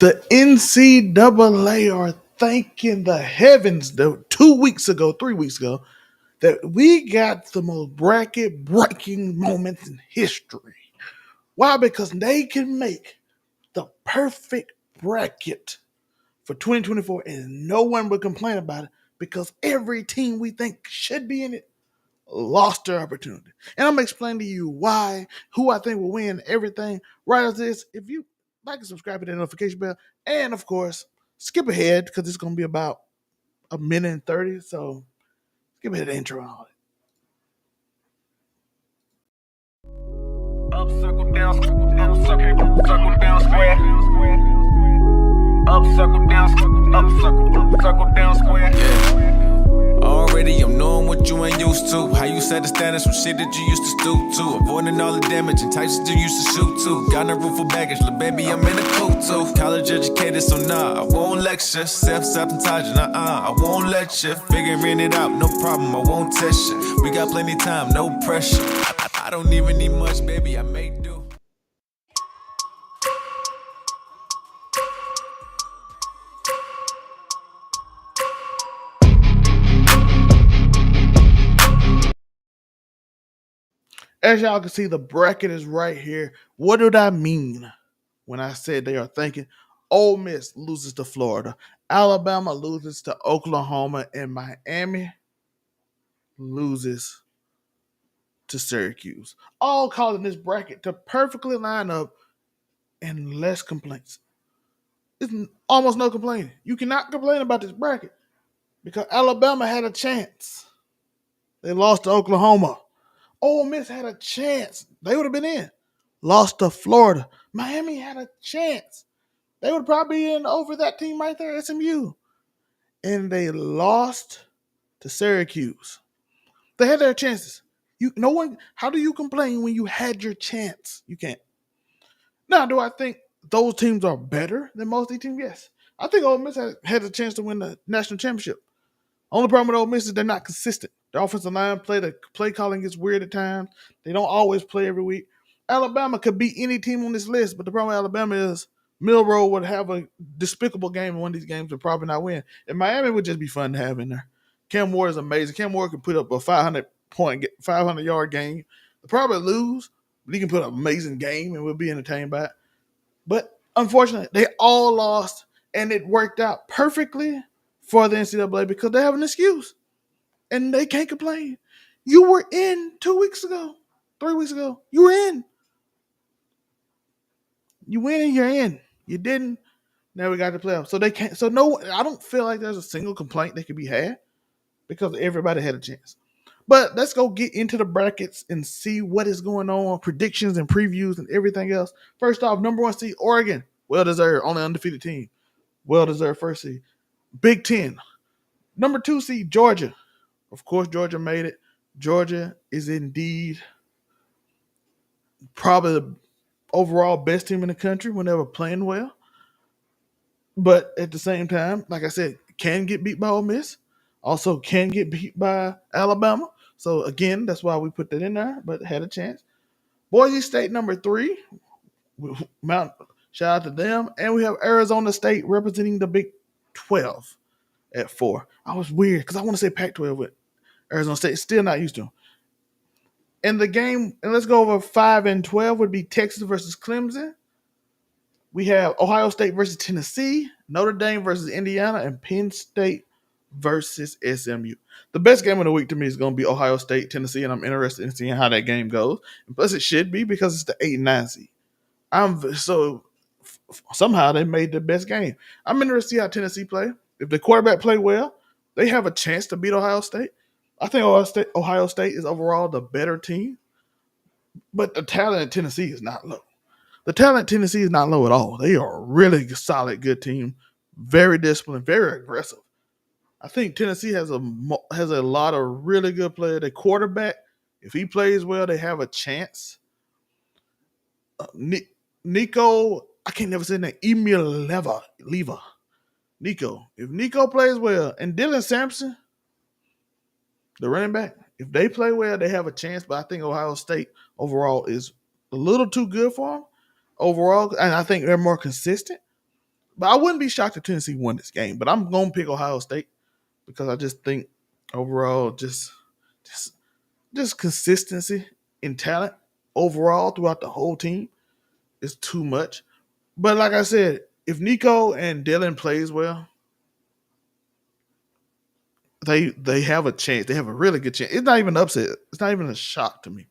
The NCAA are thanking the heavens 2 weeks ago, 3 weeks ago, that we got the most bracket breaking moments in history. Why? Because they can make the perfect bracket for 2024 and no one would complain about it because every team we think should be in it lost their opportunity. And I'm going to explain to you why, who I think will win, everything right as this. If you like and subscribe to the notification bell, and of course, skip ahead because it's going to be about a minute and 30. So skip ahead the intro and all that. Up, circle down, circle down, square. Up, circle down, circle down, square. Yeah. Already I'm knowing what you ain't used to. How you set the standards from shit that you used to stoop to. Avoiding all the damage and types that you used to shoot to. Got no roof for baggage, little baby, I'm in a coat too. College educated, so nah, I won't lecture. Self-sabotaging, I won't let you. Figuring it out, no problem, I won't test you. We got plenty time, no pressure. I don't even need much, baby, I may do. As y'all can see, the bracket is right here. What did I mean when I said they are thinking? Ole Miss loses to Florida, Alabama loses to Oklahoma, and Miami loses to Syracuse. All calling this bracket to perfectly line up and less complaints. It's almost no complaining. You cannot complain about this bracket because Alabama had a chance. They lost to Oklahoma. Ole Miss had a chance. They would have been in. Lost to Florida. Miami had a chance. They would probably be in over that team right there, SMU. And they lost to Syracuse. They had their chances. No one. How do you complain when you had your chance? You can't. Now, do I think those teams are better than most of these teams? Yes. I think Ole Miss had a chance to win the national championship. Only problem with Ole Miss is they're not consistent. The offensive line the play calling gets weird at times. They don't always play every week. Alabama could beat any team on this list, but the problem with Alabama is Milroe would have a despicable game in one of these games and probably not win. And Miami would just be fun to have in there. Cam Ward is amazing. Cam Ward can put up a 500-yard game. They'll probably lose, but he can put up an amazing game and we'll be entertained by it. But unfortunately, they all lost, and it worked out perfectly for the NCAA because they have an excuse and they can't complain. You were in 2 weeks ago, 3 weeks ago. You were in. You win and you're in. You didn't. Now we got the playoffs. So they can't. So no, I don't feel like there's a single complaint that could be had because everybody had a chance. But let's go get into the brackets and see what is going on, predictions and previews and everything else. First off, number 1 seed, Oregon. Well deserved, only undefeated team. Well deserved first seed. Big Ten. Number 2 seed, Georgia. Of course, Georgia made it. Georgia is indeed probably the overall best team in the country when they were playing well. But at the same time, like I said, can get beat by Ole Miss. Also can get beat by Alabama. So again, that's why we put that in there, but had a chance. Boise State number 3. Mount shout out to them. And we have Arizona State representing the Big 12 at 4. I was weird because I want to say Pac-12 with Arizona State. Still not used to them. And the game, and let's go over 5 and 12 would be Texas versus Clemson. We have Ohio State versus Tennessee, Notre Dame versus Indiana, and Penn State versus SMU. The best game of the week to me is going to be Ohio State, Tennessee, and I'm interested in seeing how that game goes. And plus, it should be because it's the 8 and 9 seed. Somehow they made the best game. I'm interested to see how Tennessee play. If the quarterback play well, they have a chance to beat Ohio State. I think Ohio State is overall the better team, but the talent in Tennessee is not low. The talent in Tennessee is not low at all. They are a really solid, good team, very disciplined, very aggressive. I think Tennessee has a lot of really good players. The quarterback, if he plays well, they have a chance. Nico, I can't never say that. Leva. Nico. If Nico plays well, and Dylan Sampson, the running back, if they play well, they have a chance. But I think Ohio State overall is a little too good for them overall, and I think they're more consistent. But I wouldn't be shocked if Tennessee won this game. But I'm gonna pick Ohio State because I just think overall, just, just consistency in talent overall throughout the whole team is too much. But like I said, if Nico and Dylan plays well, they have a chance. They have a really good chance. It's not even an upset. It's not even a shock to me.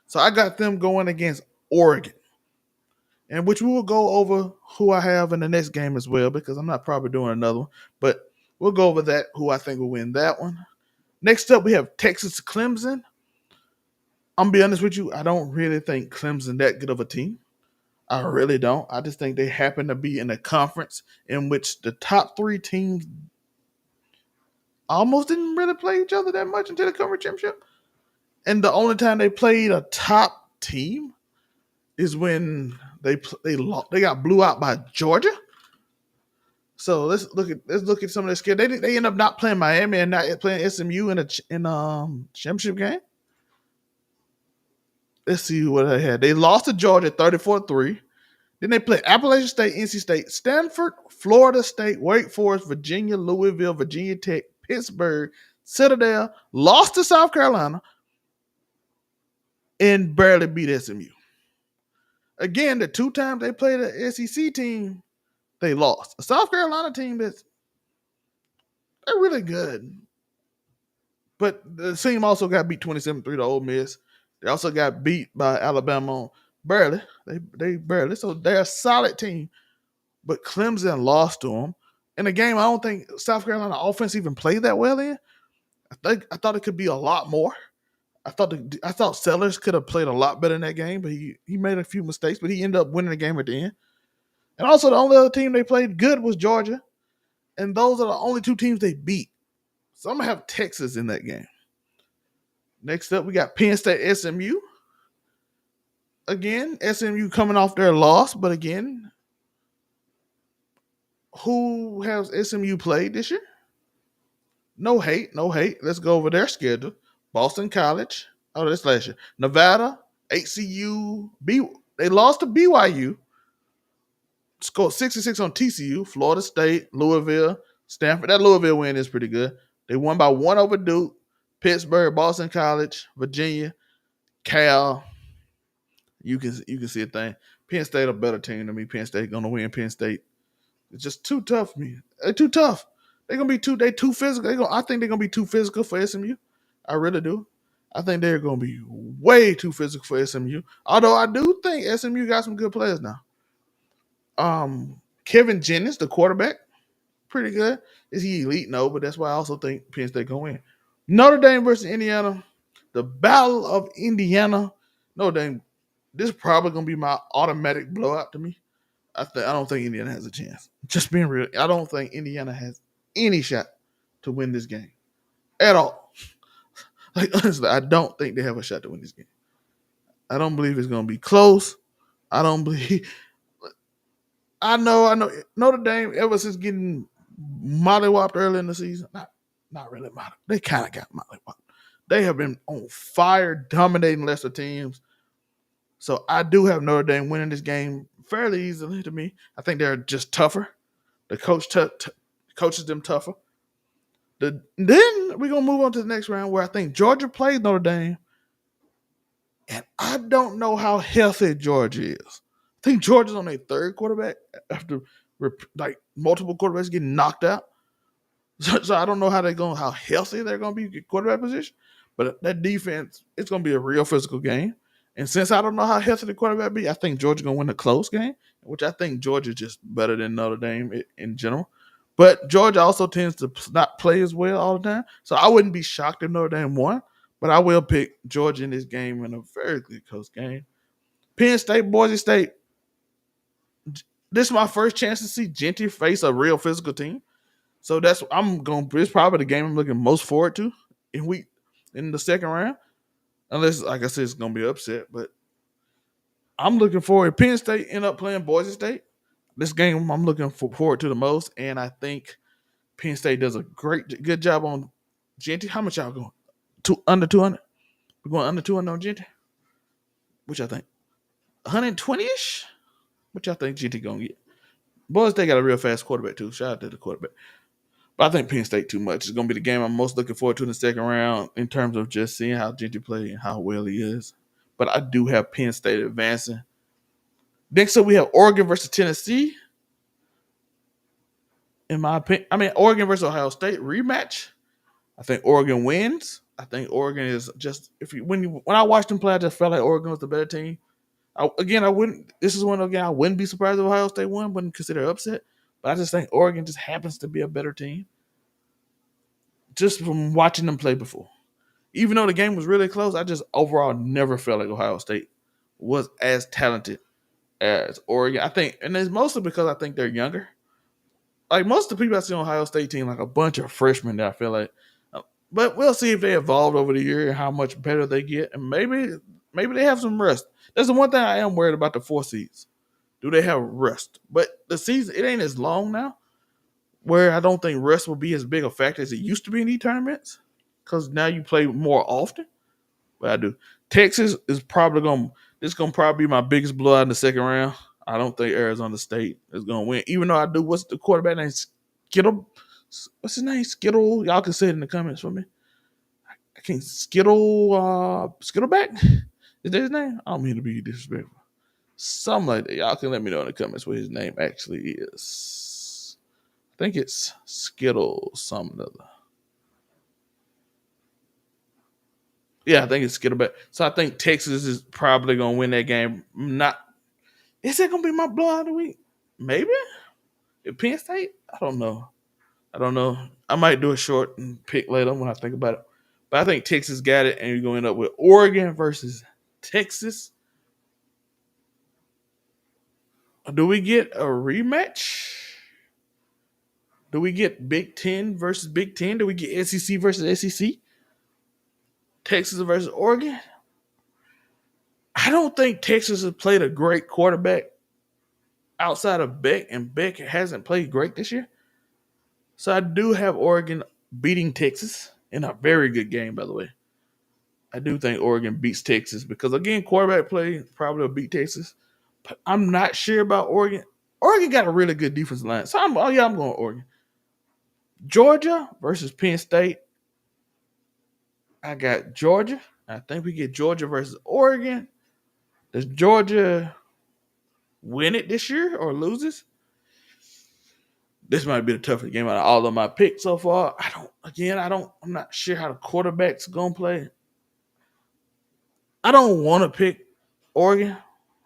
So I got them going against Oregon, and which we will go over who I have in the next game as well because I'm not probably doing another one, but we'll go over that who I think will win that one. Next up, we have Texas Clemson. I'm gonna be honest with you. I don't really think Clemson that good of a team. I really don't. I just think they happen to be in a conference in which the top three teams almost didn't really play each other that much until the conference championship. And the only time they played a top team is when they got blew out by Georgia. So let's look at some of their skill. They end up not playing Miami and not playing SMU in championship game. Let's see what they had. They lost to Georgia 34-3. Then they played Appalachian State, NC State, Stanford, Florida State, Wake Forest, Virginia, Louisville, Virginia Tech, Pittsburgh, Citadel, lost to South Carolina, and barely beat SMU. Again, the two times they played an SEC team, they lost. A South Carolina team they're really good. But the team also got beat 27-3 to Ole Miss. They also got beat by Alabama barely. They barely. So they're a solid team. But Clemson lost to them. In a game I don't think South Carolina offense even played that well in. I thought it could be a lot more. I thought Sellers could have played a lot better in that game, but he made a few mistakes, but he ended up winning the game at the end. And also the only other team they played good was Georgia. And those are the only two teams they beat. So I'm gonna have Texas in that game. Next up, we got Penn State SMU. Again, SMU coming off their loss, but again, who has SMU played this year? No hate, no hate. Let's go over their schedule. Boston College. Oh, that's last year. Nevada, HCU. They lost to BYU. Scored 66 on TCU. Florida State, Louisville, Stanford. That Louisville win is pretty good. They won by one over Duke, Pittsburgh, Boston College, Virginia, Cal. You can see a thing. Penn State a better team than me. Penn State gonna win. Penn State. It's just too tough for me. They're too tough. They too physical. I think they're gonna be too physical for SMU. I really do. I think they're gonna be way too physical for SMU. Although I do think SMU got some good players now. Kevin Jennings, the quarterback, pretty good. Is he elite? No, but that's why I also think Penn State gonna win. Notre Dame versus Indiana. The Battle of Indiana. Notre Dame. This is probably gonna be my automatic blowout to me. I don't think Indiana has a chance. Just being real, I don't think Indiana has any shot to win this game at all. Like honestly, I don't think they have a shot to win this game. I don't believe it's going to be close. I don't believe. I know. Notre Dame ever since getting mollywopped early in the season, not really molly. They kind of got mollywopped. They have been on fire, dominating lesser teams. So I do have Notre Dame winning this game fairly easily to me. I think they're just tougher. The coaches them tougher. Then we're going to move on to the next round where I think Georgia plays Notre Dame. And I don't know how healthy Georgia is. I think Georgia's on their third quarterback after multiple quarterbacks getting knocked out. So I don't know how healthy they're going to be at quarterback position. But that defense, it's going to be a real physical game. And since I don't know how healthy the quarterback be, I think Georgia's going to win a close game, which I think Georgia's just better than Notre Dame in general. But Georgia also tends to not play as well all the time. So I wouldn't be shocked if Notre Dame won. But I will pick Georgia in this game in a very good close game. Penn State, Boise State. This is my first chance to see Genty face a real physical team. So it's probably the game I'm looking most forward to in the second round. Unless, like I said, it's gonna be upset. But I'm looking forward. Penn State end up playing Boise State. This game I'm looking forward to the most. And I think Penn State does a good job on Genty. How much y'all going? Under 200? We're going under 200 on Genty? Which I think? 120-ish? Which I think Genty going to get? Boys, they got a real fast quarterback too. Shout out to the quarterback. But I think Penn State too much. It's gonna be the game I'm most looking forward to in the second round in terms of just seeing how Gentry play and how well he is. But I do have Penn State advancing. Next up, we have Oregon versus Tennessee. In my opinion, I mean Oregon versus Ohio State rematch. I think Oregon wins. I think Oregon is just when I watched them play, I just felt like Oregon was the better team. I wouldn't. This is one again. I wouldn't be surprised if Ohio State won. Wouldn't consider it upset. But I just think Oregon just happens to be a better team, just from watching them play before. Even though the game was really close, I just overall never felt like Ohio State was as talented as Oregon. I think, and it's mostly because I think they're younger. Like most of the people I see on Ohio State team, like a bunch of freshmen that I feel like. But we'll see if they evolved over the year and how much better they get, and maybe they have some rest. That's the one thing I am worried about the 4 seeds. Do they have rest? But the season it ain't as long now, where I don't think rest will be as big a factor as it used to be in these tournaments, because now you play more often. But I do. Texas is probably gonna. This gonna probably be my biggest blowout in the second round. I don't think Arizona State is gonna win, even though I do. What's the quarterback name? Skittle. What's his name? Skittle. Y'all can say it in the comments for me. I can't Skittleback. Is that his name? I don't mean to be disrespectful. Something like that. Y'all can let me know in the comments what his name actually is. I think it's Skittle something other. Yeah, I think it's Skittleback. So I think Texas is probably gonna win that game. Not is that gonna be my blowout of the week? Maybe. If Penn State? I don't know. I don't know. I might do a short and pick later when I think about it. But I think Texas got it, and you're going to end up with Oregon versus Texas. Do we get a rematch? Do we get Big Ten versus Big Ten? Do we get SEC versus SEC? Texas versus Oregon? I don't think Texas has played a great quarterback outside of Beck, and Beck hasn't played great this year. So I do have Oregon beating Texas in a very good game, by the way. I do think Oregon beats Texas because, again, quarterback play probably will beat Texas. But I'm not sure about Oregon. Oregon got a really good defensive line. So I'm going Oregon. Georgia versus Penn State. I got Georgia. I think we get Georgia versus Oregon. Does Georgia win it this year or loses? This might be the toughest game out of all of my picks so far. I'm not sure how the quarterback's gonna play. I don't want to pick Oregon.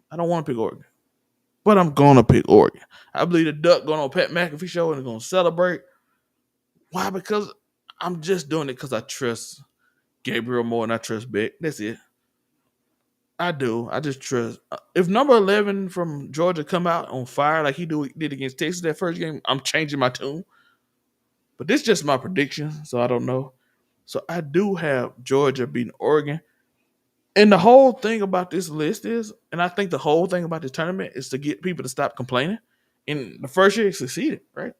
I don't want to pick Oregon. But I'm gonna pick Oregon. I believe the Duck going on Pat McAfee show and they're gonna celebrate. Why? Because I'm just doing it because I trust Gabriel more than I trust Beck. That's it. I do. I just trust. If number 11 from Georgia come out on fire like he did against Texas that first game, I'm changing my tune. But this is just my prediction, so I don't know. So I do have Georgia beating Oregon. And the whole thing about this list is, and I think the whole thing about this tournament is to get people to stop complaining. In the first year, it succeeded, right?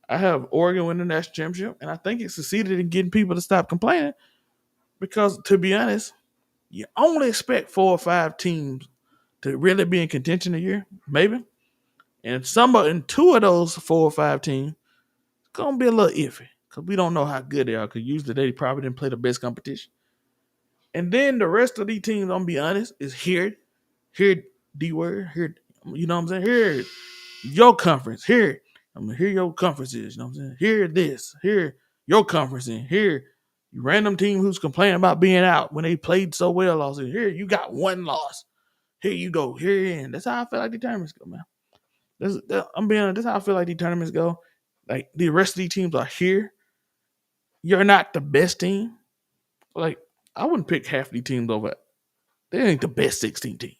I have Oregon win the national championship, and I think it succeeded in getting people to stop complaining because, to be honest, you only expect 4 or 5 teams to really be in contention a year, maybe. And in 2 of those 4 or 5 teams, it's going to be a little iffy because we don't know how good they are because usually they probably didn't play the best competition. And then the rest of these teams, I'm going to be honest, is here, D-word, here, you know what I'm saying? Here, your conference, here. Here your conference is, you know what I'm saying? Here this, here your conference in, here you random team who's complaining about being out when they played so well lost in. Here you got 1 loss. Here you go, here you in. That's how I feel like the tournaments go, man. I'm being honest, that's how I feel like the tournaments go. Like the rest of these teams are here. You're not the best team. Like I wouldn't pick half these teams over. They ain't the best 16 teams.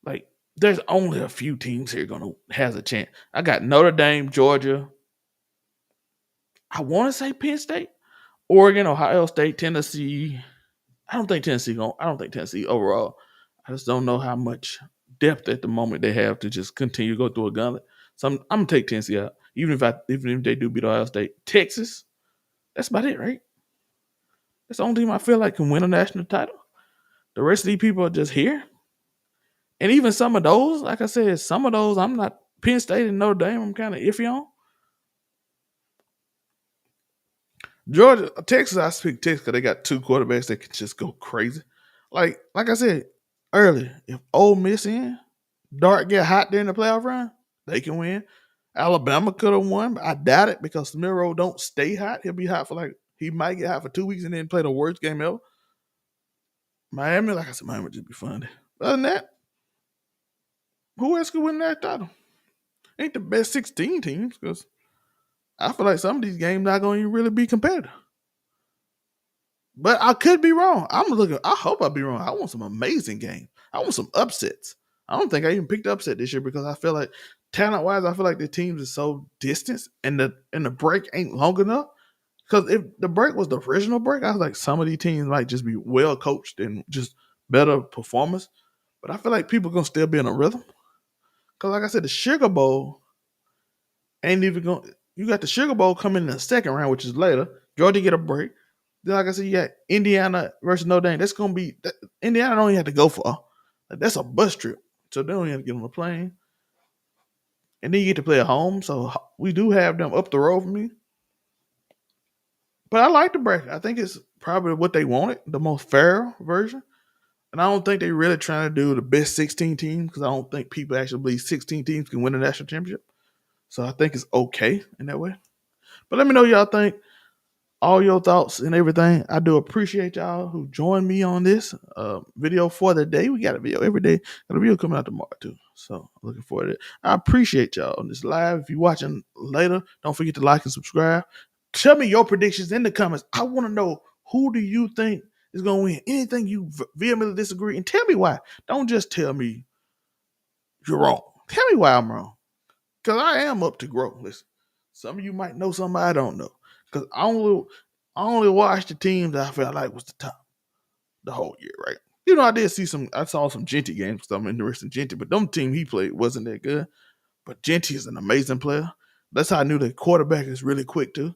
Like there's only a few teams here gonna has a chance. I got Notre Dame, Georgia. I want to say Penn State, Oregon, Ohio State, Tennessee. I don't think Tennessee overall. I just don't know how much depth at the moment they have to just continue to go through a gauntlet. So I'm gonna take Tennessee out, even if they do beat Ohio State. Texas, that's about it, right? That's the only team I feel like can win a national title. The rest of these people are just here. And even some of those, like I said, some of those I'm not Penn State and Notre Dame, I'm kind of iffy on. Georgia, Texas, I speak Texas because they got two quarterbacks that can just go crazy. Like I said earlier, if Ole Miss in, Dart get hot during the playoff run, they can win. Alabama could have won, but I doubt it because Miro don't stay hot. He'll be hot for he might get hot for 2 weeks and then play the worst game ever. Miami, like I said, Miami would just be fun. Other than that, who else could win that title? Ain't the best 16 teams because I feel like some of these games not going to really be competitive. But I could be wrong. I hope I be wrong. I want some amazing games. I want some upsets. I don't think I even picked upset this year because I feel like talent wise, I feel like the teams are so distant and the break ain't long enough. Because if the break was the original break, I was like some of these teams might just be well coached and just better performers. But I feel like people gonna still be in a rhythm. Because like I said, the Sugar Bowl ain't even going. You got the Sugar Bowl coming in the second round, which is later. Georgia get a break. Then, like I said, you got Indiana versus Notre Dame. That's gonna be Indiana. Don't even have to go for. That's a bus trip, so they don't even have to get on a plane. And then you get to play at home, so we do have them up the road from me. But I like the bracket. I think it's probably what they wanted, the most fair version. And I don't think they really trying to do the best 16 teams because I don't think people actually believe 16 teams can win a national championship. So I think it's okay in that way. But let me know what y'all think. All your thoughts and everything. I do appreciate y'all who joined me on this video for the day. We got a video every day. Got a video coming out tomorrow too. So looking forward to it. I appreciate y'all on this live. If you're watching later, don't forget to like and subscribe. Tell me your predictions in the comments. I want to know who do you think is going to win. Anything you vehemently disagree, and tell me why. Don't just tell me you're wrong. Tell me why I'm wrong. Because I am up to grow. Listen, some of you might know something I don't know. Because I only watched the teams that I felt like was the top the whole year, right? You know, I saw some Genty games because I'm interested in Genty, but them team he played wasn't that good. But Genty is an amazing player. That's how I knew the quarterback is really quick too.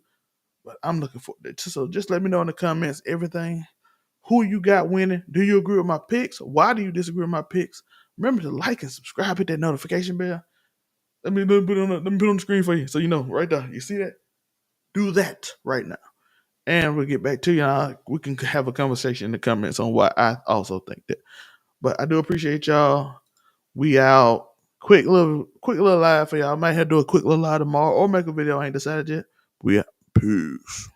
But I'm looking for that. So just let me know in the comments everything. Who you got winning? Do you agree with my picks? Why do you disagree with my picks? Remember to like and subscribe, hit that notification bell. Let me put it on the screen for you so you know right there. You see that? Do that right now. And we'll get back to y'all. We can have a conversation in the comments on why I also think that. But I do appreciate y'all. We out. Quick little live for y'all. I might have to do a quick little live tomorrow or make a video. I ain't decided yet. We out. Peace.